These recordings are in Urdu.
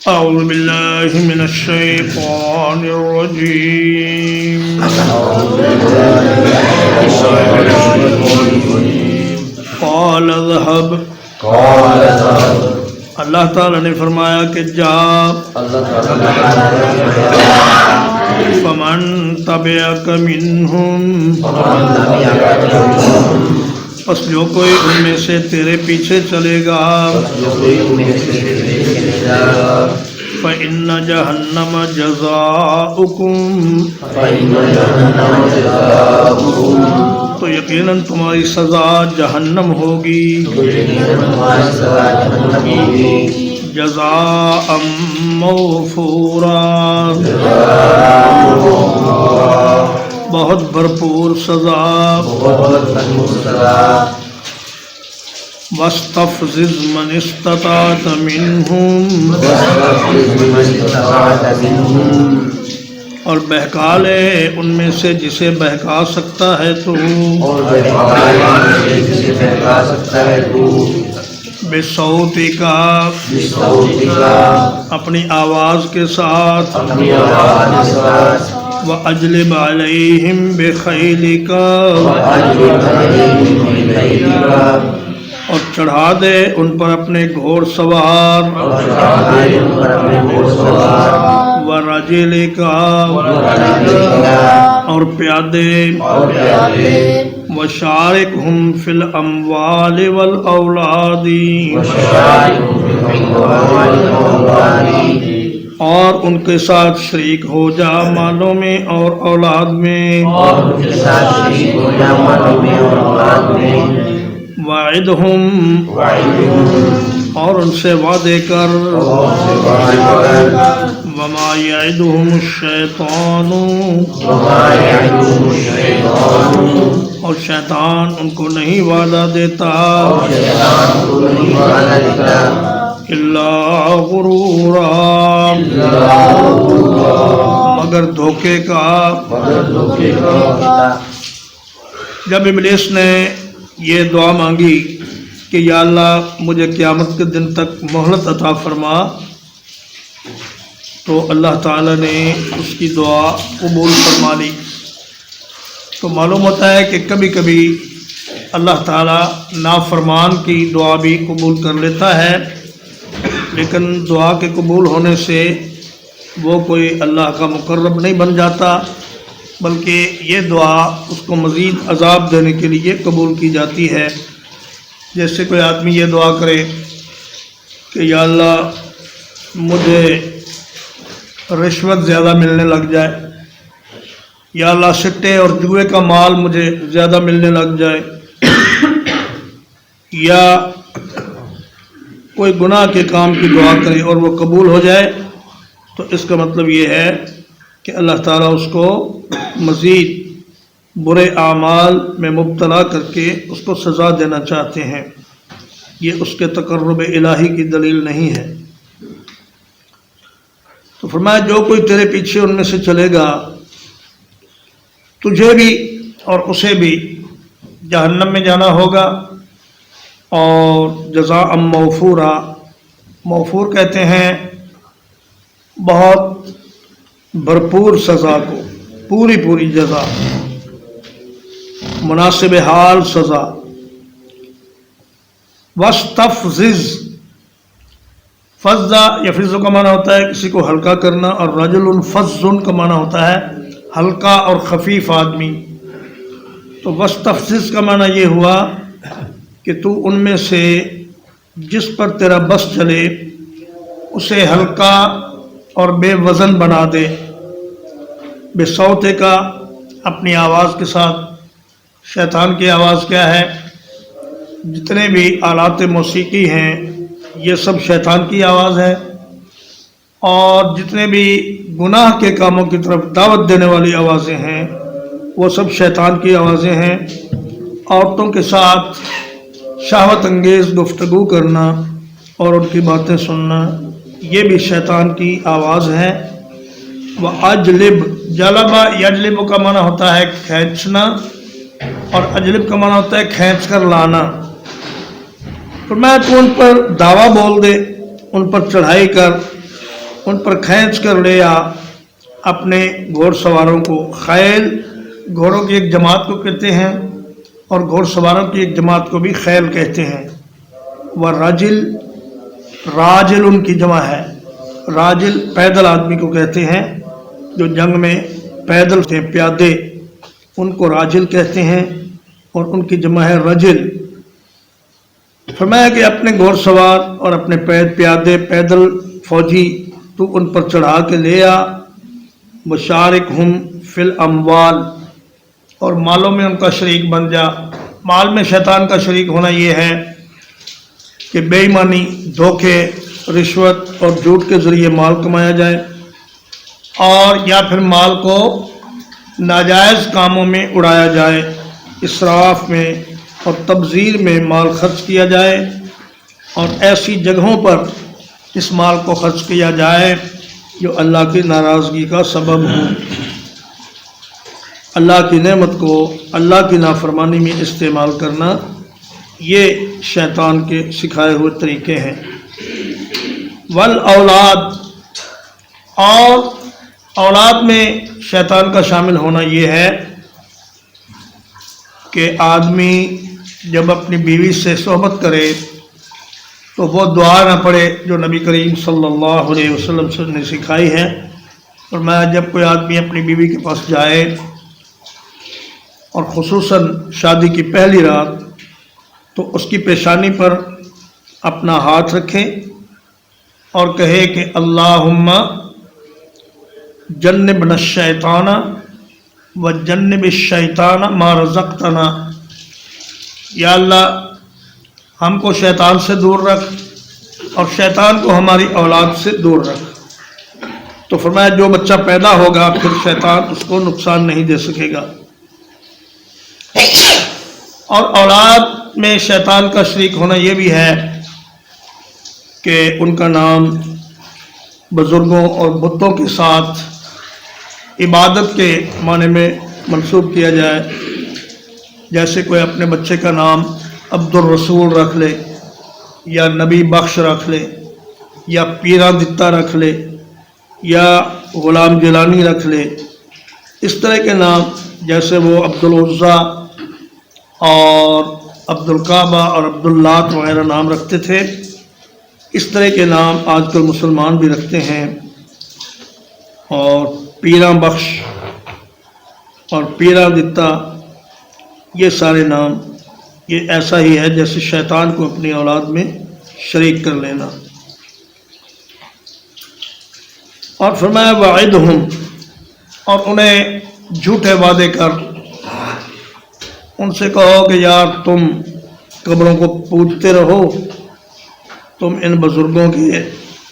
أعوذ بالله من الشيطان الرجيم قال اذهب اللہ تعالیٰ نے فرمایا کہ جا فمن تبعک منہم پس جو کوئی ان میں سے تیرے پیچھے چلے گا فإن جہنم جزاؤکم تو یقیناً تمہاری سزا جہنم ہوگی جزاء موفورا بہت بھرپور سزا واستفزز من استطعت منہم اور بہکا لے ان میں سے جسے بہکا سکتا ہے تو بصوتک اپنی آواز کے ساتھ وَأَجْلِبْ عَلَيْهِمْ بِخَيْلِكَ اور چڑھا دے ان پر اپنے گھوڑ سوار وَرَجِلِكَ اور پیادے وَشَارِكْهُمْ فِي الْأَمْوَالِ وَالْأَوْلَادِ اور ان کے ساتھ شریک ہو جا مالوں میں اور اولاد میں وعدہم اور ان سے وعدے کر وما یعدہم الشیطان اور شیطان ان کو نہیں وعدہ دیتا الا غرورا مگر دھوکے کا جب ابلیس نے یہ دعا مانگی کہ یا اللہ مجھے قیامت کے دن تک مہلت عطا فرما تو اللہ تعالیٰ نے اس کی دعا قبول فرما لی تو معلوم ہوتا ہے کہ کبھی کبھی اللہ تعالیٰ نافرمان کی دعا بھی قبول کر لیتا ہے لیکن دعا کے قبول ہونے سے وہ کوئی اللہ کا مقرب نہیں بن جاتا بلکہ یہ دعا اس کو مزید عذاب دینے کے لیے قبول کی جاتی ہے جیسے کوئی آدمی یہ دعا کرے کہ یا اللہ مجھے رشوت زیادہ ملنے لگ جائے یا اللہ سٹے اور جوئے کا مال مجھے زیادہ ملنے لگ جائے یا کوئی گناہ کے کام کی دعا کرے اور وہ قبول ہو جائے تو اس کا مطلب یہ ہے کہ اللہ تعالیٰ اس کو مزید برے اعمال میں مبتلا کر کے اس کو سزا دینا چاہتے ہیں یہ اس کے تقرب الہی کی دلیل نہیں ہے تو فرمایا جو کوئی تیرے پیچھے ان میں سے چلے گا تجھے بھی اور اسے بھی جہنم میں جانا ہوگا اور جزاء موفورا موفور کہتے ہیں بہت بھرپور سزا کو پوری پوری جزا مناسب حال سزا واستفزز فزا یفز کا معنی ہوتا ہے کسی کو ہلکا کرنا اور رجل فز کا معنی ہوتا ہے ہلکا اور خفیف آدمی تو واستفزز کا معنی یہ ہوا کہ تو ان میں سے جس پر تیرا بس چلے اسے ہلکا اور بے وزن بنا دے بے صوتے کا اپنی آواز کے ساتھ شیطان کی آواز کیا ہے جتنے بھی آلات موسیقی ہیں یہ سب شیطان کی آواز ہے اور جتنے بھی گناہ کے کاموں کی طرف دعوت دینے والی آوازیں ہیں وہ سب شیطان کی آوازیں ہیں عورتوں کے ساتھ شہوت انگیز گفتگو کرنا اور ان کی باتیں سننا یہ بھی شیطان کی آواز ہے وَأَجْلِبْ جَلَبَ یجلب کا معنی ہوتا ہے کھینچنا اور اجلب کا معنی ہوتا ہے کھینچ کر لانا فرمایا تو ان پر دعویٰ بول دے ان پر چڑھائی کر ان پر کھینچ کر لیا اپنے گھوڑ سواروں کو. خیل گھوڑوں کی ایک جماعت کو کہتے ہیں اور گھوڑ سواروں کی ایک جماعت کو بھی خیل کہتے ہیں. والرجل راجل ان کی جمع ہے. راجل پیدل آدمی کو کہتے ہیں جو جنگ میں پیدل تھے، پیادے، ان کو راجل کہتے ہیں اور ان کی جمع ہے رجل. فرمایا کہ اپنے گھوڑ سوار اور اپنے پیادے پیدل فوجی تو ان پر چڑھا کے لے آ. مشارکہم فی الاموال، اور مالوں میں ان کا شریک بن جا. مال میں شیطان کا شریک ہونا یہ ہے کہ بے ایمانی، دھوکے، رشوت اور جھوٹ کے ذریعے مال کمایا جائے، اور یا پھر مال کو ناجائز کاموں میں اڑایا جائے، اسراف میں اور تبذیر میں مال خرچ کیا جائے، اور ایسی جگہوں پر اس مال کو خرچ کیا جائے جو اللہ کی ناراضگی کا سبب ہو. اللہ کی نعمت کو اللہ کی نافرمانی میں استعمال کرنا یہ شیطان کے سکھائے ہوئے طریقے ہیں. والاولاد، اور اولاد میں شیطان کا شامل ہونا یہ ہے کہ آدمی جب اپنی بیوی سے صحبت کرے تو وہ دعا نہ پڑھے جو نبی کریم صلی اللہ علیہ وسلم نے سکھائی ہے. اور میں جب کوئی آدمی اپنی بیوی کے پاس جائے اور خصوصاً شادی کی پہلی رات تو اس کی پیشانی پر اپنا ہاتھ رکھے اور کہے کہ اللہم جنبنا الشیطان وجنب الشیطان ما رزقتنا، یا اللہ ہم کو شیطان سے دور رکھ اور شیطان کو ہماری اولاد سے دور رکھ. تو فرمایا جو بچہ پیدا ہوگا پھر شیطان اس کو نقصان نہیں دے سکے گا. اور اولاد میں شیطان کا شریک ہونا یہ بھی ہے کہ ان کا نام بزرگوں اور بتوں کے ساتھ عبادت کے معنی میں منسوب کیا جائے. جیسے کوئی اپنے بچے کا نام عبد الرسول رکھ لے، یا نبی بخش رکھ لے، یا پیرا دتا رکھ لے، یا غلام جیلانی رکھ لے. اس طرح کے نام جیسے وہ عبد العزیٰ اور عبد الکعبہ اور عبد اللات وغیرہ نام رکھتے تھے، اس طرح کے نام آج کل مسلمان بھی رکھتے ہیں. اور پیرا بخش اور پیرا دتا، یہ سارے نام یہ ایسا ہی ہے جیسے شیطان کو اپنی اولاد میں شریک کر لینا. اور فرمایا وعدہم، اور انہیں جھوٹے وعدے کر. ان سے کہو کہ یار تم قبروں کو پوجتے رہو، تم ان بزرگوں کے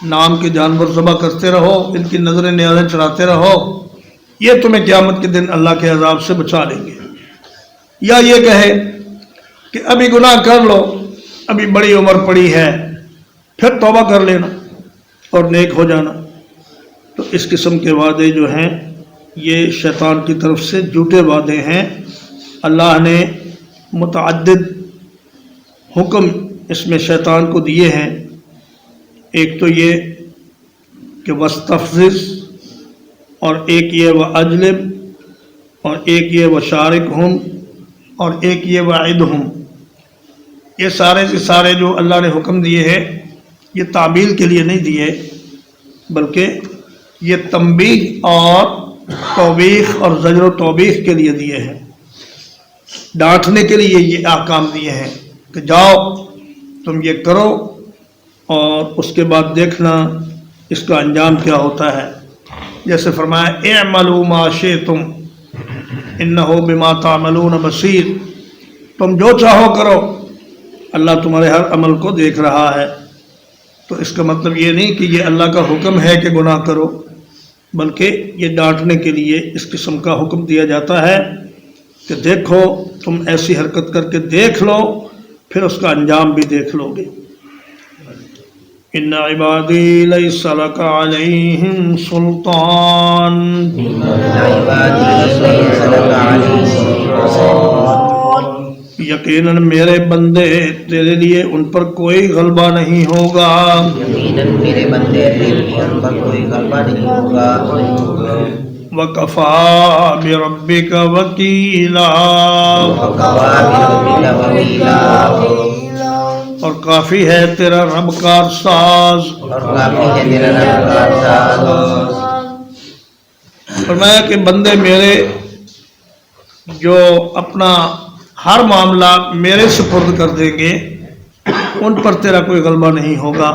نام کے جانور ذبح کرتے رہو، ان کی نظریں نیازیں چڑھاتے رہو، یہ تمہیں قیامت کے دن اللہ کے عذاب سے بچا لیں گے. یا یہ کہے کہ ابھی گناہ کر لو، ابھی بڑی عمر پڑی ہے، پھر توبہ کر لینا اور نیک ہو جانا. تو اس قسم کے وعدے جو ہیں یہ شیطان کی طرف سے جھوٹے وعدے ہیں. اللہ نے متعدد حکم اس میں شیطان کو دیے ہیں. ایک تو یہ کہ وستفزز، اور ایک یہ واجلب، اور ایک یہ وشارکہم، اور ایک یہ وعدہم. یہ سارے کے سارے جو اللہ نے حکم دیے ہیں یہ تعبیل کے لیے نہیں دیے، بلکہ یہ تنبیہ اور توبیخ اور زجر و توبیخ کے لیے دیے ہیں. ڈانٹنے کے لیے یہ احکام دیے ہیں کہ جاؤ تم یہ کرو اور اس کے بعد دیکھنا اس کا انجام کیا ہوتا ہے. جیسے فرمایا اعملوا ما شئتم انہ بما تعملون بصیر، تم جو چاہو کرو، اللہ تمہارے ہر عمل کو دیکھ رہا ہے. تو اس کا مطلب یہ نہیں کہ یہ اللہ کا حکم ہے کہ گناہ کرو، بلکہ یہ ڈانٹنے کے لیے اس قسم کا حکم دیا جاتا ہے کہ دیکھو تم ایسی حرکت کر کے دیکھ لو، پھر اس کا انجام بھی دیکھ لو گے. ان عبادی لیس لک علیہم سلطان، یقیناً میرے بندے تیرے لیے ان پر کوئی غلبہ نہیں ہوگا. یقیناً میرے بندے تیرے لیے ان پر کوئی غلبہ نہیں ہوگا. وَكَفَى بِرَبِّكَ وَكِيلًا. وَكَفَى بِرَبِّكَ وَكِيلًا. اور کافی ہے تیرا رب کارساز. اور کافی ہے تیرا رب کارساز. فرمایا کہ بندے میرے جو اپنا ہر معاملہ میرے سپرد کر دیں گے ان پر تیرا کوئی غلبہ نہیں ہوگا.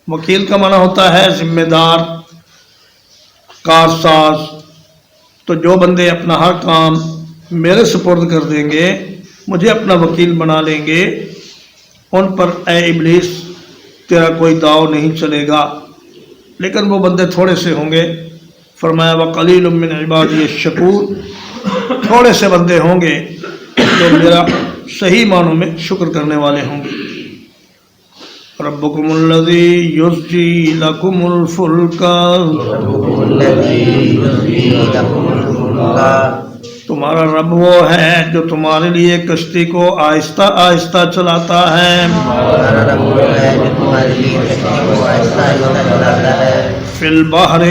وکیل کا معنی ہوتا ہے ذمہ دار، کارساز. تو جو بندے اپنا ہر کام میرے سپرد کر دیں گے، مجھے اپنا وکیل بنا لیں گے، ان پر اے ابلیس تیرا کوئی داؤ نہیں چلے گا. لیکن وہ بندے تھوڑے سے ہوں گے. فرمایا وَقَلِيلٌ مِّنْ عِبَادِيَ الشَّكُورُ. تھوڑے سے بندے ہوں گے جو میرا صحیح معنوں میں شکر کرنے والے ہوں گے. ربکم الذی یزجی لکم الفلک. ربکم الذی یزجی لکم الفلک. تمہارا رب وہ ہے جو تمہارے لیے کشتی کو آہستہ آہستہ چلاتا ہے. تمہارا رب وہ ہے جو تمہارے لیے کشتی کو آہستہ آہستہ چلاتا ہے. فی البحر.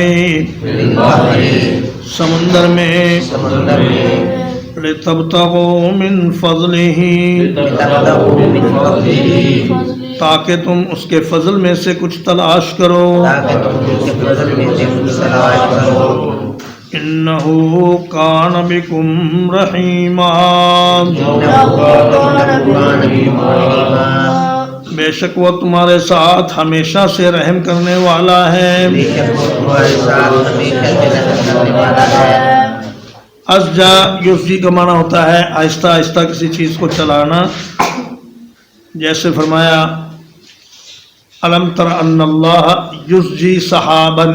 سمندر میں. سمندر میں. لتبتغوا من فضلہ. تاکہ تم اس کے فضل میں سے کچھ تلاش کرو. تاکہ تم اس کے فضل میں سے کچھ تلاش کرو. انہ کان بکم رحیما. بے شک وہ تمہارے ساتھ ہمیشہ سے رحم کرنے والا ہے. ازجا یزجی کا معنی ہوتا ہے آہستہ آہستہ کسی چیز کو چلانا. جیسے فرمایا الم تر ان اللہ یزجی سحابا.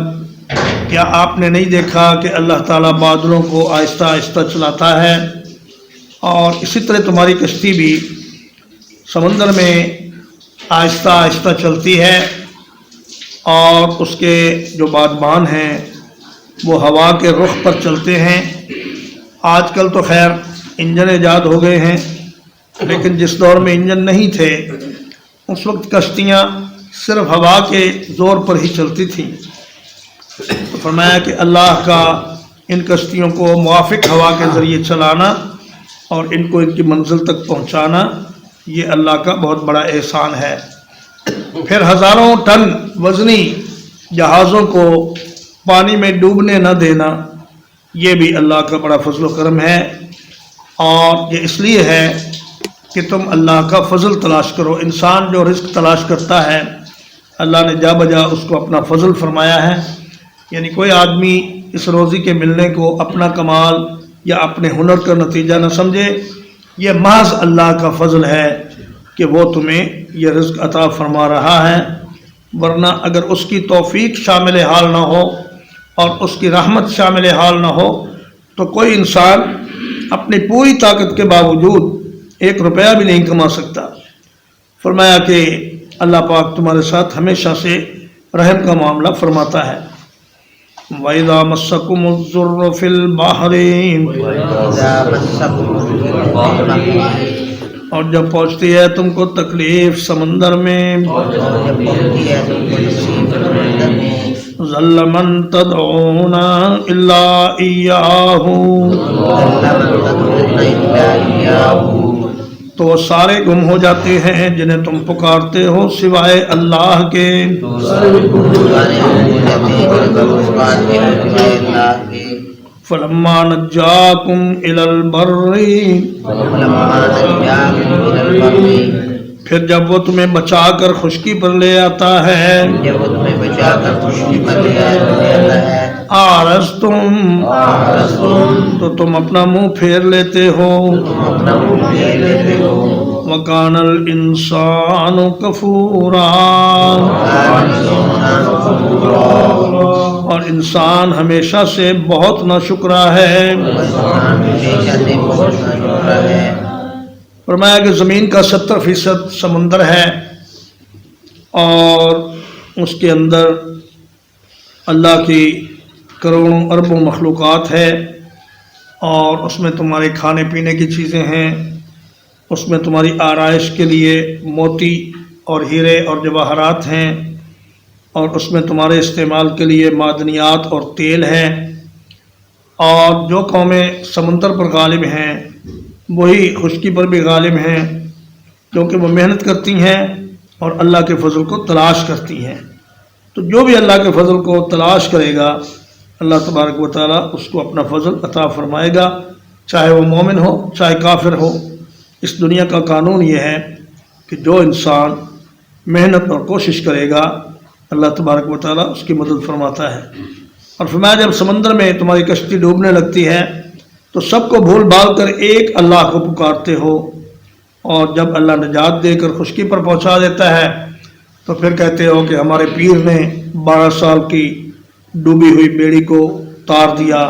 کیا آپ نے نہیں دیکھا کہ اللہ تعالیٰ بادلوں کو آہستہ آہستہ چلاتا ہے. اور اسی طرح تمہاری کشتی بھی سمندر میں آہستہ آہستہ چلتی ہے، اور اس کے جو بادبان ہیں وہ ہوا کے رخ پر چلتے ہیں. آج کل تو خیر انجن ایجاد ہو گئے ہیں، لیکن جس دور میں انجن نہیں تھے اس وقت کشتیاں صرف ہوا کے زور پر ہی چلتی تھیں. تو فرمایا کہ اللہ کا ان کشتیوں کو موافق ہوا کے ذریعے چلانا اور ان کو ان کی منزل تک پہنچانا، یہ اللہ کا بہت بڑا احسان ہے. پھر ہزاروں ٹن وزنی جہازوں کو پانی میں ڈوبنے نہ دینا، یہ بھی اللہ کا بڑا فضل و کرم ہے. اور یہ اس لیے ہے کہ تم اللہ کا فضل تلاش کرو. انسان جو رزق تلاش کرتا ہے اللہ نے جا بجا اس کو اپنا فضل فرمایا ہے. یعنی کوئی آدمی اس روزی کے ملنے کو اپنا کمال یا اپنے ہنر کا نتیجہ نہ سمجھے. یہ محض اللہ کا فضل ہے کہ وہ تمہیں یہ رزق عطا فرما رہا ہے. ورنہ اگر اس کی توفیق شامل حال نہ ہو اور اس کی رحمت شامل حال نہ ہو تو کوئی انسان اپنی پوری طاقت کے باوجود 1 روپیہ بھی نہیں کما سکتا. فرمایا کہ اللہ پاک تمہارے ساتھ ہمیشہ سے رحم کا معاملہ فرماتا ہے. وَإِذَا مَسَّكُمُ الضُّرُّ فِي الْبَحْرِ. اور جب پہنچتی ہے تم کو تکلیف سمندر میں. ظَلَّ مَن تَدْعُونَ إِلَّا إِيَّاهُ. تو وہ سارے گم ہو جاتے ہیں جنہیں تم پکارتے ہو سوائے اللہ کے. فَلَمَّا نَجَّاكُمْ إِلَى الْبَرِّ. پھر جب وہ تمہیں بچا کر خشکی پر لے آتا ہے. آرستم. تو تم اپنا منہ پھیر لیتے ہو. وَكَانَ الْإِنسَانُ كَفُورًا. اور انسان ہمیشہ سے بہت ناشکرا ہے. فرمایا کہ زمین کا 70% سمندر ہے اور اس کے اندر اللہ کی کروڑوں اربوں مخلوقات ہے، اور اس میں تمہارے کھانے پینے کی چیزیں ہیں، اس میں تمہاری آرائش کے لیے موتی اور ہیرے اور جواہرات ہیں، اور اس میں تمہارے استعمال کے لیے معدنیات اور تیل ہے۔ اور جو قومیں سمندر پر غالب ہیں وہی خشکی پر بھی غالب ہیں، کیونکہ وہ محنت کرتی ہیں اور اللہ کے فضل کو تلاش کرتی ہیں۔ تو جو بھی اللہ کے فضل کو تلاش کرے گا اللہ تبارک و تعالیٰ اس کو اپنا فضل عطا فرمائے گا، چاہے وہ مومن ہو چاہے کافر ہو۔ اس دنیا کا قانون یہ ہے کہ جو انسان محنت اور کوشش کرے گا اللہ تبارک و تعالیٰ اس کی مدد فرماتا ہے۔ اور فرمایا جب سمندر میں تمہاری کشتی ڈوبنے لگتی ہے تو سب کو بھول بھال کر ایک اللہ کو پکارتے ہو، اور جب اللہ نجات دے کر خشکی پر پہنچا دیتا ہے تو پھر کہتے ہو کہ ہمارے پیر نے 12 سال کی ڈوبی ہوئی بیڑی کو تار دیا،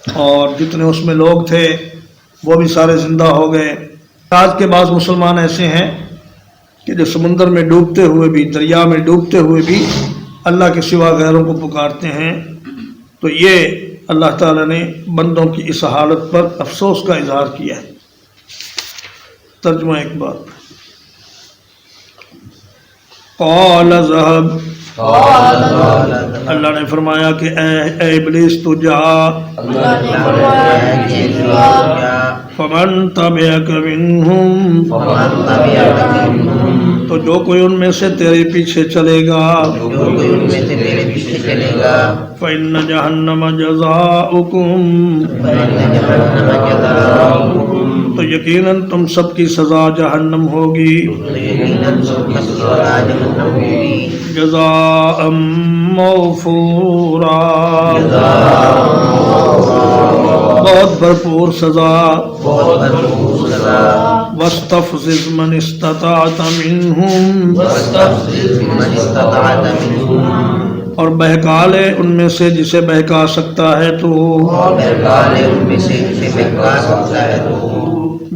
اور جتنے اس میں لوگ تھے وہ بھی سارے زندہ ہو گئے۔ آج کے بعض مسلمان ایسے ہیں کہ جو سمندر میں ڈوبتے ہوئے بھی، دریا میں ڈوبتے ہوئے بھی اللہ کے سوا غیروں کو پکارتے ہیں، تو یہ اللہ تعالیٰ نے بندوں کی اس حالت پر افسوس کا اظہار کیا ہے۔ ترجمہ ایک بات، قال ذهب، اللہ نے فرمایا کہ اے ابلیس تو جا، فمن تبعک منہم، تو جو کوئی ان میں سے تیرے پیچھے چلے گا، فإن جہنم جزاؤکم، تو یقیناً تم سب کی سزا جہنم ہوگی، جزاء موفورا، بہت بھرپور سزا، واستفزز من استطعت منہم، اور بہکا لے ان میں سے جسے بہکا سکتا ہے تو،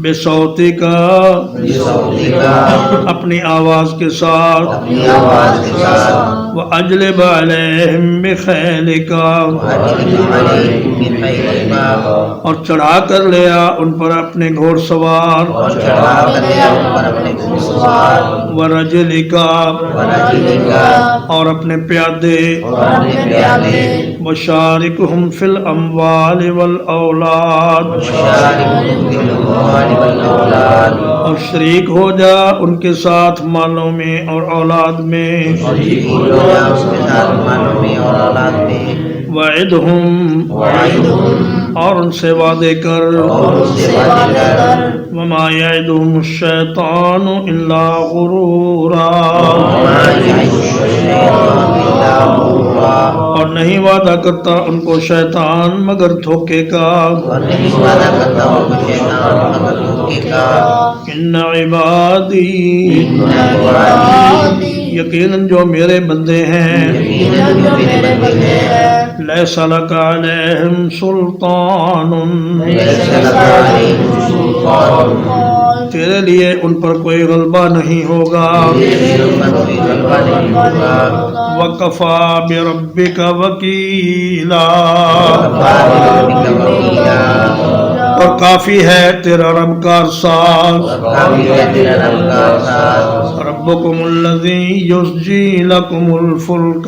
بصوتی کا، اپنی آواز کے ساتھ، وَأَجْلِبْ عَلَيْهِمْ بِخَيْلِكَ، اور چڑھا کر لیا ان پر اپنے گھوڑ سوار، وَرَجْلِكَ، اور اپنے پیادے، وَشَارِكْهُمْ فِي الْأَمْوَالِ وَالْأَوْلَادِ، اور شریک ہو جا ان کے ساتھ مالوں میں اور اولاد میں، وعدہم، اور ان سے وعدے کر، وما یعدہم الشیطان الا غرورا، اور نہیں وعدہ کرتا ان کو شیطان مگر دھوکے کا، ان عبادی، یقیناً جو میرے بندے ہیں، لیس لک علیہم سلطان، تیرے لیے ان پر کوئی غلبہ نہیں ہوگا، وکفی بربک وکیلا، اور کافی ہے تیرا رب کارساز، ربکم الذی یزجی لکم الفلک،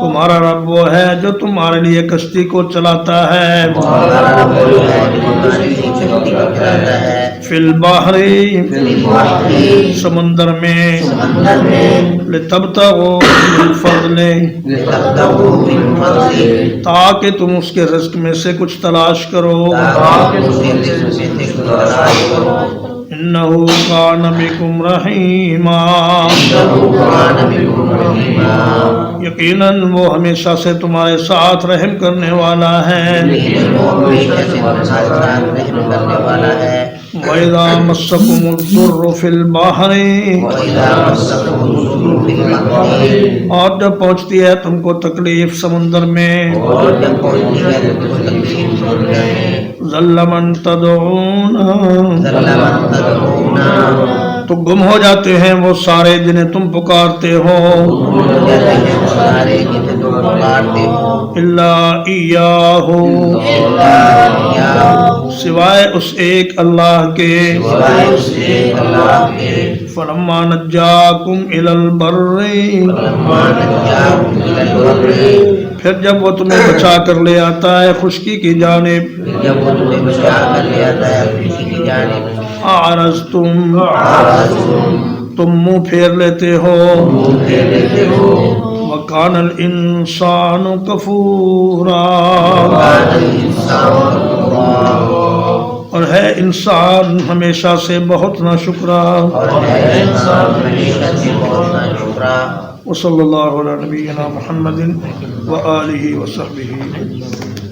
تمہارا رب وہ ہے جو تمہارے لیے کشتی کو چلاتا ہے، فی البحر، سمندر میں، لتبتغوا من فضلہ، تاکہ تم اس کے رزق میں سے کچھ تلاش کرو، انہ کان بکم رحیما، یقیناً وہ ہمیشہ سے تمہارے ساتھ رحم کرنے والا ہے، وَإِذَا مَسَّكُمُ الضُّرُّ فِي الْبَحْرِ، اور جب پہنچتی ہے تم کو تکلیف سمندر میں، ظَلَّ مَن تَدْعُونَ، تو گم ہو جاتے ہیں وہ سارے جنہیں تم پکارتے ہو، پکارتے ہو الا ایاہ سوائے اس ایک اللہ کے سوائے اس ایک اللہ کے فلما نجاکم الی البر پھر جب وہ تمہیں بچا کر لے آتا ہے خشکی کی جانب جب وہ تمہیں بچا کر لے آتا ہے خوشی کی جانب اعرضتم آواز تم منہ پھیر لیتے ہو پھیر لیتے ہو وکان الانسان کفورا اور ہے انسان ہمیشہ سے بہت ناشکرا اور ہے انسان ہمیشہ سے بہت ناشکرا وصلی اللہ علی نبینا محمد وآلہ وصحبہ